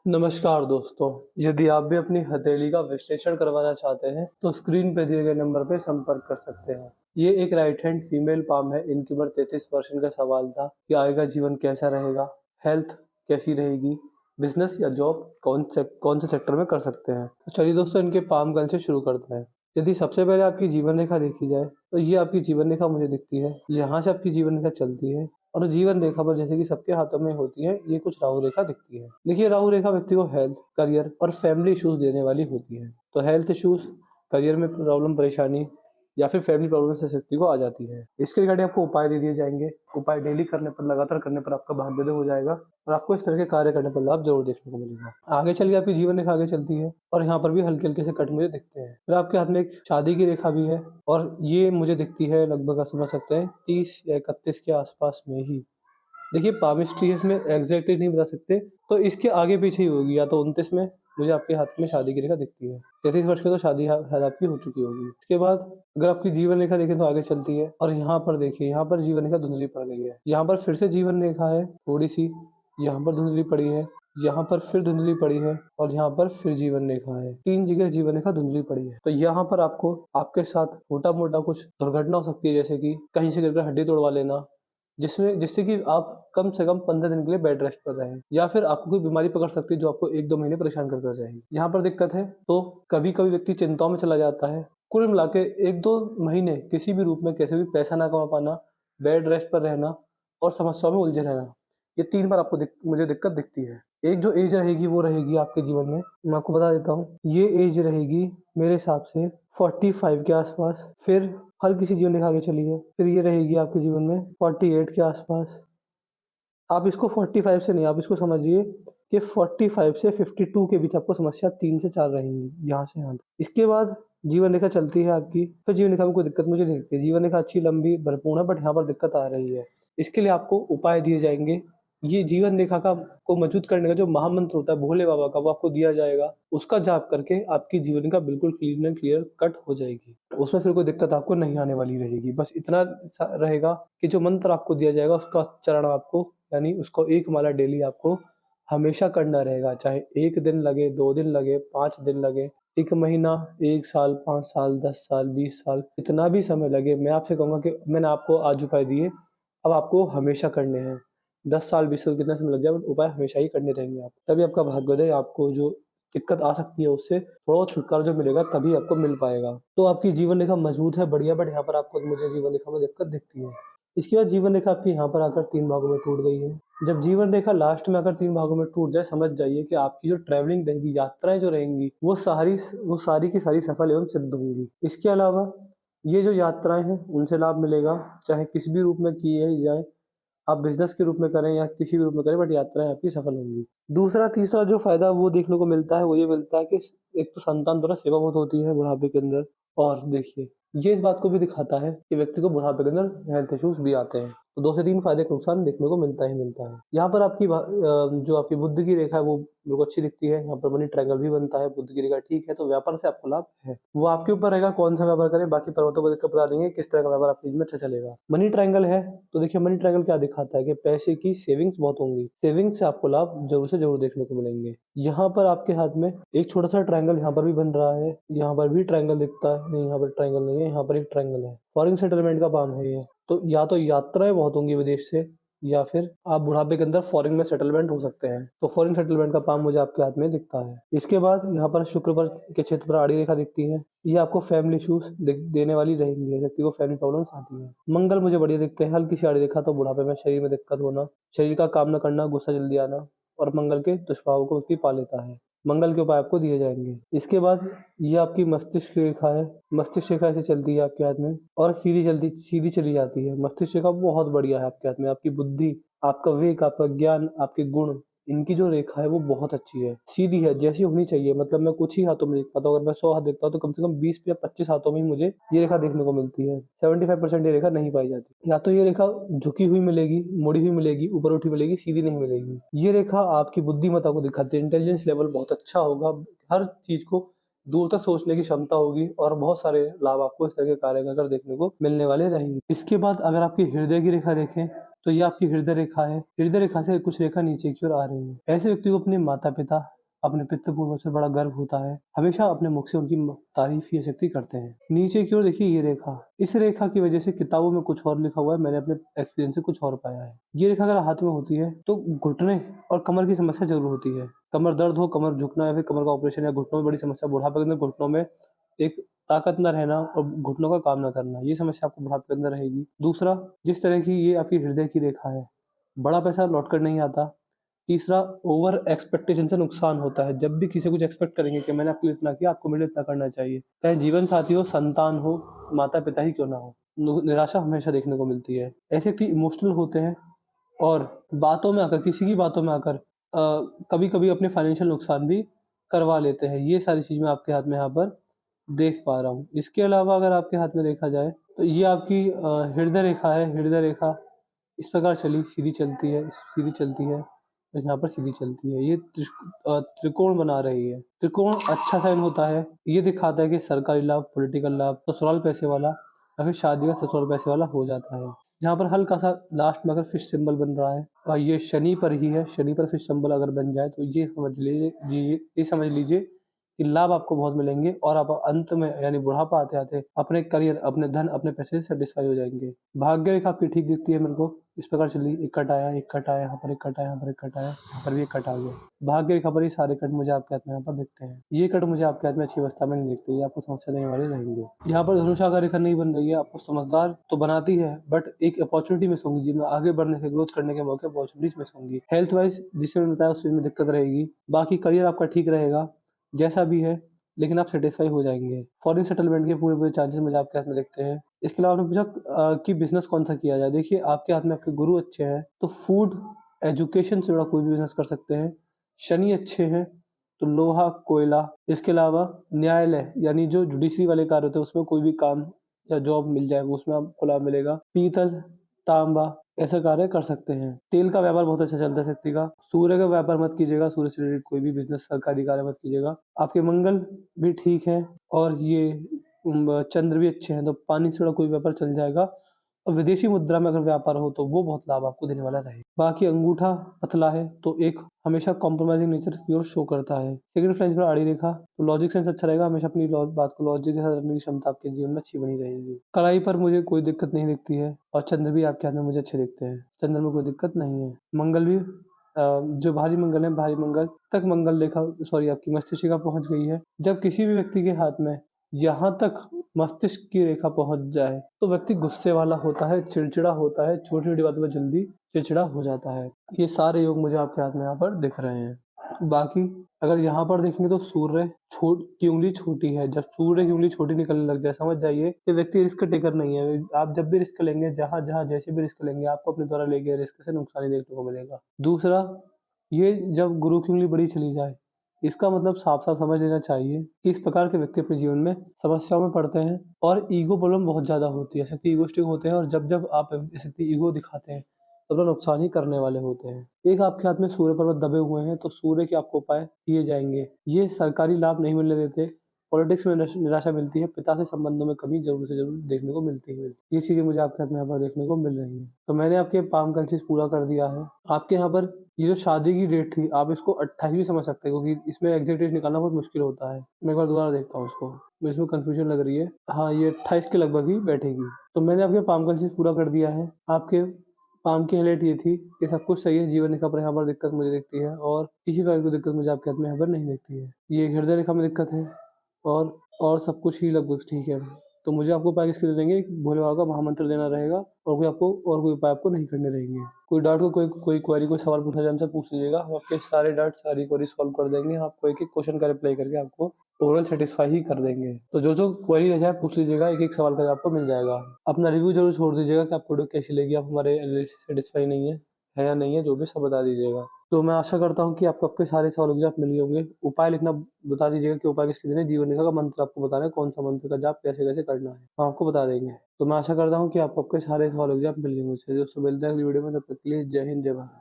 नमस्कार दोस्तों, यदि आप भी अपनी हथेली का विश्लेषण करवाना चाहते हैं, तो स्क्रीन पे दिए गए नंबर पे संपर्क कर सकते हैं। ये एक राइट हैंड फीमेल पाम है। इनकी उम्र 33 वर्ष। इनका सवाल था कि आगे का जीवन कैसा रहेगा, हेल्थ कैसी रहेगी, बिजनेस या जॉब कौन से सेक्टर में कर सकते हैं। तो चलिए दोस्तों, इनके पाम गन से शुरू करते हैं। यदि सबसे पहले आपकी जीवन रेखा देखी जाए, तो ये आपकी जीवन रेखा मुझे दिखती है। यहाँ से आपकी जीवन रेखा चलती है और जीवन रेखा पर, जैसे कि सबके हाथों में होती है, ये कुछ राहु रेखा दिखती है। देखिए, राहु रेखा व्यक्ति को हेल्थ, करियर और फैमिली इश्यूज देने वाली होती है। तो हेल्थ इश्यूज, करियर में प्रॉब्लम परेशानी या फिर फैमिली प्रॉब्लम से व्यक्ति को आ जाती है। इसके रिगार्डिंग आपको उपाय दे दिए जाएंगे। उपाय डेली करने पर, लगातार करने पर आपका भाग्योदय हो जाएगा और आपको इस तरह के कार्य करने पर लाभ जरूर देखने को मिलेगा। आगे चलिए, आपकी जीवन रेखा आगे चलती है और यहाँ पर भी हल्के हल्के से कट मुझे दिखते हैं। फिर आपके हाथ में एक शादी की रेखा भी है और ये मुझे दिखती है लगभग, आप समझ सकते हैं, 30 या 31 के आसपास में ही। देखिए, पामिस्ट्री इसमें एग्जैक्टली नहीं बता सकते, तो इसके आगे पीछे ही होगी। या तो 29 में मुझे आपके हाथ में शादी की रेखा दिखती है। 33 वर्ष की तो शादी शायद आपकी हो चुकी होगी। इसके बाद अगर आपकी जीवन रेखा देखें तो आगे चलती है और यहाँ पर देखिए, यहाँ पर जीवन रेखा धुंधली पड़ गई है। यहाँ पर फिर से जीवन रेखा है थोड़ी सी, यहाँ पर धुंधली पड़ी है, यहाँ पर फिर धुंधली पड़ी है और यहाँ पर फिर जीवन रेखा है। 3 जगह जीवन रेखा धुंधली पड़ी है। तो यहाँ पर आपको आपके साथ छोटा मोटा कुछ दुर्घटना हो सकती है, जैसे कि कहीं से गिरकर हड्डी तोड़वा लेना, जिससे कि आप कम से कम 15 दिन के लिए बेड रेस्ट पर रहें, या फिर आपको कोई बीमारी पकड़ सकती है जो आपको 1-2 महीने परेशान कर जाएगी। यहाँ पर दिक्कत है तो कभी कभी व्यक्ति चिंताओं में चला जाता है। कुल मिला के 1-2 महीने किसी भी रूप में कैसे भी पैसा ना कमा पाना, बेड रेस्ट पर रहना और समस्याओं में उलझे रहना, ये 3 बार आपको मुझे दिक्कत दिखती है। एक जो एज रहेगी वो रहेगी आपके जीवन में, मैं आपको बता देता हूँ, ये एज रहेगी मेरे हिसाब से 45 के आसपास। फिर हल्की सी जीवन रेखा आगे चली है, फिर ये रहेगी आपके जीवन में 48 के आसपास। आप इसको 45 से नहीं, आप इसको समझिए कि 45 से 52 के बीच आपको समस्या 3 से 4 रहेंगी, यहाँ से यहाँ तक। इसके बाद जीवन रेखा चलती है आपकी, फिर जीवन रेखा में कोई दिक्कत मुझे नहीं दिखती। जीवन रेखा अच्छी लंबी भरपूर है, बट यहाँ पर दिक्कत आ रही है। इसके लिए आपको उपाय दिए जाएंगे। ये जीवन रेखा का को मजबूत करने का जो महामंत्र होता है भोले बाबा का, वो आपको दिया जाएगा। उसका जाप करके आपकी जीवन रेखा बिल्कुल क्लीन एंड क्लियर कट हो जाएगी। उसमें फिर कोई दिक्कत आपको नहीं आने वाली रहेगी। बस इतना रहेगा कि जो मंत्र आपको दिया जाएगा उसका चरण आपको, यानी उसको एक माला डेली आपको हमेशा करना रहेगा। चाहे 1 दिन लगे, 2 दिन लगे, 5 दिन लगे, 1 महीना, 1 साल, 5 साल, 10 साल, 20 साल, इतना भी समय लगे। मैं आपसे कहूँगा कि मैंने आपको आज उपाय दिए, अब आपको हमेशा करने हैं। 10 साल, 20 साल, कितना समय लग जाए, बट उपाय हमेशा ही करने रहेंगे आप। तभी आपका भाग्योदय, आपको जो दिक्कत आ सकती है उससे थोड़ा बहुत छुटकारा जो मिलेगा, तभी आपको मिल पाएगा। तो आपकी जीवन रेखा मजबूत है, बढ़िया, बट यहाँ पर आपको मुझे जीवन रेखा में दिक्कत दिखती है। इसके बाद जीवन रेखा आपकी यहाँ पर आकर 3 भागों में टूट गई है। जब जीवन रेखा लास्ट में आकर 3 भागों में टूट जाए, समझ जाइए कि आपकी जो ट्रैवलिंग रहेगी, यात्राएं जो रहेंगी, वो सारी की सारी सफल एवं सिद्ध होंगी। इसके अलावा ये जो यात्राएं हैं उनसे लाभ मिलेगा, चाहे किसी भी रूप में किए जाए, आप बिजनेस के रूप में करें या किसी भी रूप में करें, बट यात्राएं आपकी सफल होंगी। दूसरा तीसरा जो फायदा वो देखने को मिलता है, वो ये मिलता है कि एक तो संतान द्वारा सेवा बहुत होती है बुढ़ापे के अंदर। और देखिए, ये इस बात को भी दिखाता है कि व्यक्ति को बुढ़ापे के अंदर हेल्थ इश्यूज भी आते हैं। तो 2 से 3 फायदे का नुकसान देखने को मिलता ही मिलता है। यहाँ पर आपकी जो आपकी बुद्ध की रेखा है वो मेरे को अच्छी दिखती है। यहाँ पर मनी ट्रायंगल भी बनता है, बुद्ध की रेखा ठीक है, तो व्यापार से आपको लाभ है। वो आपके ऊपर रहेगा कौन सा व्यापार करें। बाकी पर्वतों को देखकर बता देंगे किस तरह का व्यापार आपके में अच्छा चलेगा। मनी ट्रायंगल है तो देखिए, मनी ट्रायंगल क्या दिखाता है कि पैसे की सेविंग्स बहुत होंगी। सेविंग्स से आपको लाभ जरूर से जरूर देखने को मिलेंगे। यहाँ पर आपके हाथ में एक छोटा सा ट्रायंगल यहाँ पर भी बन रहा है, यहाँ पर भी ट्रायंगल दिखता है, नहीं यहाँ पर ट्रायंगल नहीं है, यहाँ पर एक ट्रायंगल है। फॉरेन सेटलमेंट का काम है ये। तो या तो यात्राएं बहुत होंगी विदेश से, या फिर आप बुढ़ापे के अंदर फॉरेन में सेटलमेंट हो सकते हैं। तो फॉरेन सेटलमेंट का काम मुझे आपके हाथ में दिखता है। इसके बाद यहाँ पर शुक्र पर के क्षेत्र पर आड़ी रेखा दिखती है। ये आपको फैमिली इश्यूज देने वाली रहेंगी, व्यक्ति को फैमिली प्रॉब्लम्स आती है। मंगल मुझे बढ़िया दिखते हैं। हल्की सी आड़ी रेखा तो बुढ़ापे में शरीर में दिक्कत होना, शरीर का काम न करना, गुस्सा जल्दी आना, और मंगल के दुष्प्रभाव को व्यक्ति पा लेता है। मंगल के उपाय आपको दिए जाएंगे। इसके बाद ये आपकी मस्तिष्क रेखा है। मस्तिष्क रेखा ऐसे चलती है आपके हाथ में और सीधी चली जाती है। मस्तिष्क रेखा बहुत बढ़िया है आपके हाथ में। आपकी बुद्धि, आपका विवेक, आपका ज्ञान, आपके गुण, इनकी जो रेखा है वो बहुत अच्छी है, सीधी है, जैसी होनी चाहिए। मतलब मैं कुछ ही हाथों में देख पाता हूँ। अगर मैं 100 हाथ देखता हूँ तो कम से कम 20 या 25 हाथों में ही मुझे ये रेखा देखने को मिलती है। 75% ये रेखा नहीं पाई जाती। या तो ये रेखा झुकी हुई मिलेगी, मुड़ी हुई मिलेगी, ऊपर उठी मिलेगी, सीधी नहीं मिलेगी। ये रेखा आपकी बुद्धिमत्ता को दिखाती है। इंटेलिजेंस लेवल बहुत अच्छा होगा, हर चीज को दूर तक सोचने की क्षमता होगी और बहुत सारे लाभ आपको इस तरह के कार्य कर देखने को मिलने वाले रहेंगे। इसके बाद अगर आपकी हृदय की रेखा देखें तो ये आपकी हृदय रेखा है। हृदय रेखा से कुछ रेखा नीचे की ओर आ रही है। ऐसे व्यक्ति को अपने माता-पिता, अपने पितृपूर्वज से बड़ा गर्व होता है। हमेशा अपने मुख से उनकी तारीफ ये व्यक्ति करते हैं। नीचे की ओर देखिए ये रेखा, इस रेखा की वजह से किताबों में कुछ और लिखा हुआ है, मैंने अपने एक्सपीरियंस से कुछ और पाया है। ये रेखा अगर हाथ में होती है तो घुटने और कमर की समस्या जरूर होती है। कमर दर्द हो, कमर झुकना या फिर कमर का ऑपरेशन या घुटनों में बड़ी समस्या, बुढ़ापे के अंदर घुटनों में एक ताकत न रहना और घुटनों का काम न करना, ये समस्या आपको बुढ़ापे के अंदर रहेगी। दूसरा, जिस तरह की ये आपकी हृदय की रेखा है, बड़ा पैसा लौट कर नहीं आता। तीसरा, ओवर एक्सपेक्टेशन से नुकसान होता है। जब भी किसी कुछ एक्सपेक्ट करेंगे कि मैंने आपके लिए इतना किया, आपको मेरे लिए इतना करना चाहिए, चाहे जीवन साथी हो, संतान हो, माता पिता ही क्यों ना हो, निराशा हमेशा देखने को मिलती है। ऐसे व्यक्ति इमोशनल होते हैं और बातों में आकर, किसी की बातों में आकर कभी कभी अपने फाइनेंशियल नुकसान भी करवा लेते हैं। ये सारी चीज मैं आपके हाथ में यहाँ पर देख पा रहा हूँ। इसके अलावा अगर आपके हाथ में देखा जाए तो ये आपकी हृदय रेखा है। हृदय रेखा इस प्रकार चली, सीधी चलती है, सीधी चलती है, तो यहाँ पर सीधी चलती है। ये त्रिकोण बना रही है। त्रिकोण अच्छा साइन होता है। ये दिखाता है कि सरकारी लाभ, पॉलिटिकल लाभ, ससुराल पैसे वाला या फिर शादी का ससुराल पैसे वाला हो जाता है। यहाँ पर हल्का सा लास्ट में अगर फिश सिंबल बन रहा है और ये शनि पर ही है, शनि पर फिश सिंबल अगर बन जाए तो ये समझ लीजिए कि लाभ आपको बहुत मिलेंगे और आप अंत में यानी बुढ़ापा आते आते अपने करियर, अपने धन, अपने पैसे से सेटिस्फाई हो जाएंगे। भाग्य रेखा आपकी ठीक दिखती है मेरे को। इस प्रकार चली, एक कट आया, एक कट आया, यहाँ पर एक कट आया, यहाँ पर एक कट आया, यहाँ पर भी एक कट आ गया। भाग्य रेखा पर ये सारे कट मुझे आपके हाथ में यहाँ पर दिखते हैं। ये कट मुझे आपके हाथ में अच्छी अवस्था में नहीं दिखते, ये आपको समस्या देने वाले रहेंगे। यहाँ पर धनुषाकार रेखा नहीं बन रही है, आपको समझदार तो बनाती है बट एक अपॉर्चुनिटी मिस होंगी, जिसमें आगे बढ़ने के, ग्रोथ करने के मौके अपॉर्चुनिटीज मिस होंगी। हेल्थ वाइज जिससे मैंने बताया उस चीज में दिक्कत रहेगी। बाकी करियर आपका ठीक रहेगा जैसा भी है, लेकिन आप सेटिस्फाई हो जाएंगे। फॉरेन सेटलमेंट के पूरे पूरे चांसेस मुझे आपके हाथ में दिखते हैं। इसके अलावा आपने पूछा कि बिजनेस कौन सा किया जाए। देखिए आपके हाथ में आपके गुरु अच्छे हैं तो फूड, एजुकेशन से जुड़ा कोई भी बिजनेस कर सकते हैं। शनि अच्छे हैं तो लोहा, कोयला, इसके अलावा न्यायालय यानी जो जुडिशरी वाले कार्य होते हैं उसमें कोई भी काम या जॉब मिल जाएगा, उसमें आपको लाभ मिलेगा। पीतल, तांबा ऐसे कार्य कर सकते हैं। तेल का व्यापार बहुत अच्छा चलता है शक्ति का। सूर्य का व्यापार मत कीजिएगा, सूर्य से रिलेटेड कोई भी बिजनेस, सरकारी कार्य मत कीजिएगा। आपके मंगल भी ठीक है और ये चंद्र भी अच्छे हैं, तो पानी से जुड़ा कोई व्यापार चल जाएगा। और विदेशी मुद्रा में अगर व्यापार हो तो वो बहुत लाभ आपको देने वाला रहेगा। बाकी अंगूठा पतला है तो एक हमेशा कॉम्प्रोमाइजिंग नेचर की ओर शो करता है। सेकंड फ्रेंच पर आड़ी रेखा तो लॉजिक सेंस अच्छा रहेगा। हमेशा अपनी बात को लॉजिक के साथ रखने की क्षमता आपके जीवन में अच्छी बनी रहेगी। कलाई पर मुझे कोई दिक्कत नहीं दिखती है और चंद्र भी आपके हाथ में मुझे अच्छे दिखते हैं। चंद्र में कोई दिक्कत नहीं है। मंगल भी जो भारी मंगल है, भारी मंगल तक मंगल रेखा, सॉरी, आपकी मस्तिष्क रेखा पहुंच गई है। जब किसी भी व्यक्ति के हाथ में यहाँ तक मस्तिष्क की रेखा पहुंच जाए तो व्यक्ति गुस्से वाला होता है, चिड़चिड़ा होता है, छोटी छोटी बातों पर जल्दी चिड़चिड़ा हो जाता है। ये सारे योग मुझे आपके हाथ में यहाँ पर दिख रहे हैं। बाकी अगर यहाँ पर देखेंगे तो सूर्य की उंगली छोटी है। जब सूर्य की उंगली छोटी निकलने लग जाए, समझ जाइए कि व्यक्ति रिस्क टेकर नहीं है। आप जब भी रिस्क लेंगे, जहाँ जहाँ जैसे भी रिस्क लेंगे, आपको अपने द्वारा लेके रिस्क से नुकसान ही देखने को मिलेगा। दूसरा, ये जब गुरु की उंगली बड़ी चली जाए, इसका मतलब साफ साफ समझ लेना चाहिए कि इस प्रकार के व्यक्ति अपने जीवन में समस्याओं में पड़ते हैं और ईगो प्रॉब्लम बहुत ज्यादा होती है। शक्ति ईगोस्टिक होते हैं और जब जब आप शक्ति ईगो दिखाते हैं तब तो नुकसान ही करने वाले होते हैं। एक आपके हाथ में सूर्य पर्वत दबे हुए हैं तो सूर्य के आपको उपाय किए जाएंगे। ये सरकारी लाभ नहीं मिलने देते। पॉलिटिक्स में निराशा मिलती है। पिता से संबंधों में कमी जरूर से जरूर देखने को मिलती है। ये चीजें मुझे आपके हाथ में यहाँ पर देखने को मिल रही है। तो मैंने आपके पाम का चीज पूरा कर दिया है। आपके यहाँ पर ये जो शादी की डेट थी, आप इसको 28 भी समझ सकते हैं क्योंकि इसमें एग्जैक्ट डेट निकालना बहुत मुश्किल होता है। मैं एक बार दोबारा देखता हूँ इसको, मुझे इसमें कंफ्यूजन लग रही है। हाँ, ये 28 के लगभग ही बैठेगी। तो मैंने आपके पाम का चीज पूरा कर दिया है। आपके पाम की हाईलाइट ये थी कि सब कुछ सही है। जीवन रेखा पर यहाँ पर दिक्कत मुझे दिखती है और किसी प्रकार की दिक्कत मुझे आपके हाथ में यहाँ पर नहीं दिखती है। ये हृदय रेखा में दिक्कत है और सब कुछ ही लगभग ठीक है। तो मुझे आपको उपाय किसके लिए देंगे? भोले बाबा का महामंत्र देना रहेगा और कोई उपाय आपको नहीं करने रहेंगे। कोई डाउट हो, कोई क्वेरी, कोई सवाल पूछना चाहते हैं पूछ लीजिएगा। हम आपके सारे डाउट, सारी क्वेरी सॉल्व कर देंगे। आपको एक एक क्वेश्चन का रिप्लाई करके आपको ओवरऑल सेटिस्फाई ही कर देंगे। तो जो क्वेरी रह जाए पूछ लीजिएगा, एक एक सवाल का आपको मिल जाएगा। अपना रिव्यू जरूर छोड़ दीजिएगा कि आपको वीडियो कैसी लगी, आप हमारे एनालिसिस से सेटिस्फाई नहीं है या नहीं है, जो भी सब बता दीजिएगा। तो मैं आशा करता हूँ कि आपको आपके सारे सवालों के जवाब मिल गए होंगे। उपाय लिखना बता दीजिएगा कि उपाय किसके देने। जीवन रेखा का मंत्र आपको बताना है, कौन सा मंत्र का जाप कैसे कैसे करना है, हम आपको बता देंगे। तो मैं आशा करता हूँ कि आपको आपके सारे सवालों के जवाब मिल गए मुझसे। दोस्तों मिलते हैं अगली वीडियो में, तब तक के लिए जय हिंद, जय भारत।